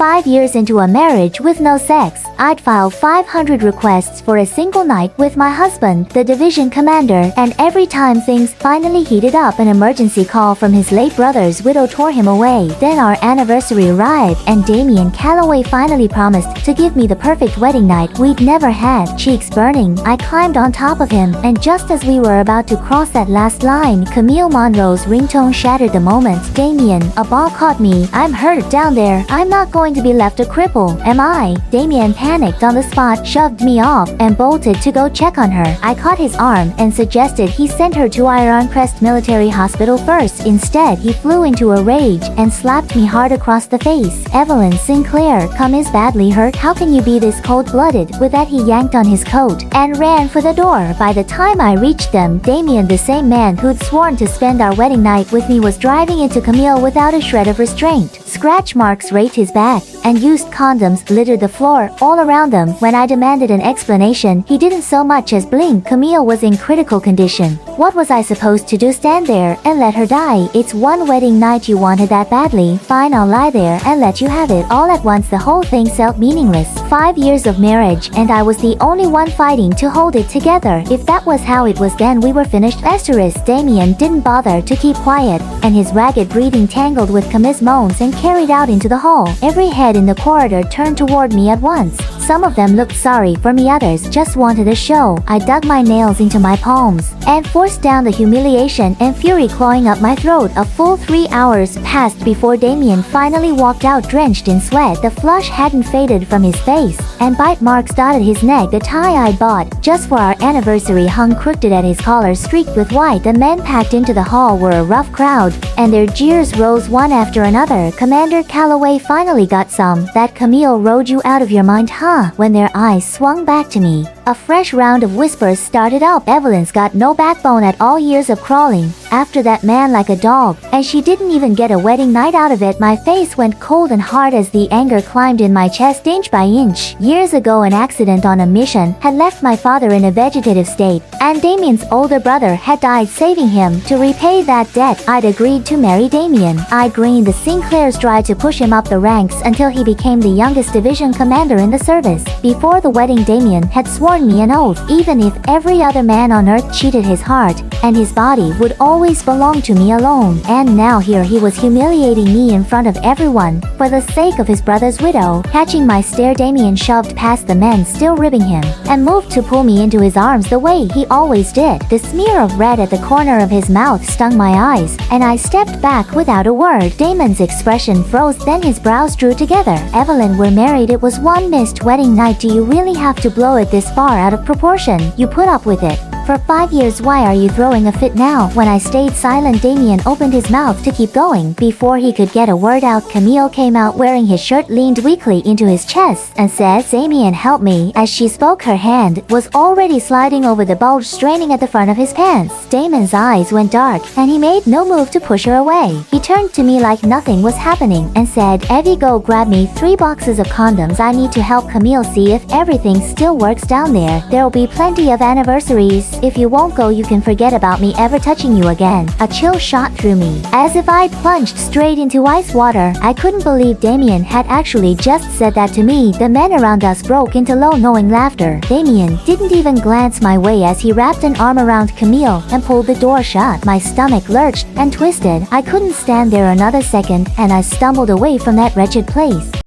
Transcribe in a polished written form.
5 years into a marriage with no sex, I'd filed 500 requests for a single night with my husband, the division commander, and every time things finally heated up, an emergency call from his late brother's widow tore him away. Then our anniversary arrived, and Damien Calloway finally promised to give me the perfect wedding night we'd never had. Cheeks burning, I climbed on top of him, and just as we were about to cross that last line, Camille Monroe's ringtone shattered the moment. Damien, a ball caught me. I'm hurt down there. I'm not going to be left a cripple, am I? Damien panicked on the spot, shoved me off, and bolted to go check on her. I caught his arm and suggested he send her to Ironcrest Military Hospital first. Instead, he flew into a rage and slapped me hard across the face. Evelyn Sinclair, Cum is badly hurt. How can you be this cold-blooded? With that, he yanked on his coat and ran for the door. By the time I reached them, Damien, the same man who'd sworn to spend our wedding night with me, was driving into Camille without a shred of restraint. Scratch marks raked his back, and used condoms littered the floor all around them. When I demanded an explanation, he didn't so much as blink. Camille was in critical condition. What was I supposed to do? Stand there and let her die? It's one wedding night you wanted that badly. Fine, I'll lie there and let you have it. All at once the whole thing felt meaningless. 5 years of marriage, and I was the only one fighting to hold it together. If that was how it was, then we were finished. Asterisk. Damien didn't bother to keep quiet, and his ragged breathing tangled with Camille's moans and carried out into the hall. Every head in the corridor turned toward me at once. Some of them looked sorry for me, others just wanted a show. I dug my nails into my palms and forced down the humiliation and fury clawing up my throat. A full 3 hours passed before Damien finally walked out drenched in sweat. The flush hadn't faded from his face, and bite marks dotted his neck. The tie I'd bought just for our anniversary hung crooked at his collar, streaked with white. The men packed into the hall were a rough crowd, and their jeers rose one after another. Commander Calloway finally got some. That Camille rode you out of your mind, huh? When their eyes swung back to me, a fresh round of whispers started up. Evelyn's got no backbone at all. Years of crawling after that man like a dog, and she didn't even get a wedding night out of it. My face went cold and hard as the anger climbed in my chest inch by inch. Years ago, an accident on a mission had left my father in a vegetative state, and Damien's older brother had died saving him. To repay that debt, I'd agreed to marry Damien. I grinned. The Sinclairs tried to push him up the ranks until he became the youngest division commander in the service. Before the wedding, Damien had sworn me an oath. Even if every other man on earth cheated, his heart and his body would always belong to me alone. And now here he was humiliating me in front of everyone for the sake of his brother's widow. Catching my stare, Damien shoved past the men still ribbing him and moved to pull me into his arms the way he always did. The smear of red at the corner of his mouth stung my eyes, and I stepped back without a word. Damon's expression froze, then his brows drew together. Evelyn, we're married. It was one missed wedding night. Do you really have to blow it this far out of proportion? You put up with it for 5 years. Why are you throwing a fit now? When I stayed silent, Damien opened his mouth to keep going. Before he could get a word out, Camille came out wearing his shirt, leaned weakly into his chest, and said, Damien, help me. As she spoke, her hand was already sliding over the bulge, straining at the front of his pants. Damon's eyes went dark, and he made no move to push her away. He turned to me like nothing was happening and said, Evie, go grab me 3 boxes of condoms. I need to help Camille see if everything still works down there. There'll be plenty of anniversaries. If you won't go, you can forget about me ever touching you again. A chill shot through me, as if I'd plunged straight into ice water. I couldn't believe Damien had actually just said that to me. The men around us broke into low, knowing laughter. Damien didn't even glance my way as he wrapped an arm around Camille and pulled the door shut. My stomach lurched and twisted. I couldn't stand there another second, and I stumbled away from that wretched place.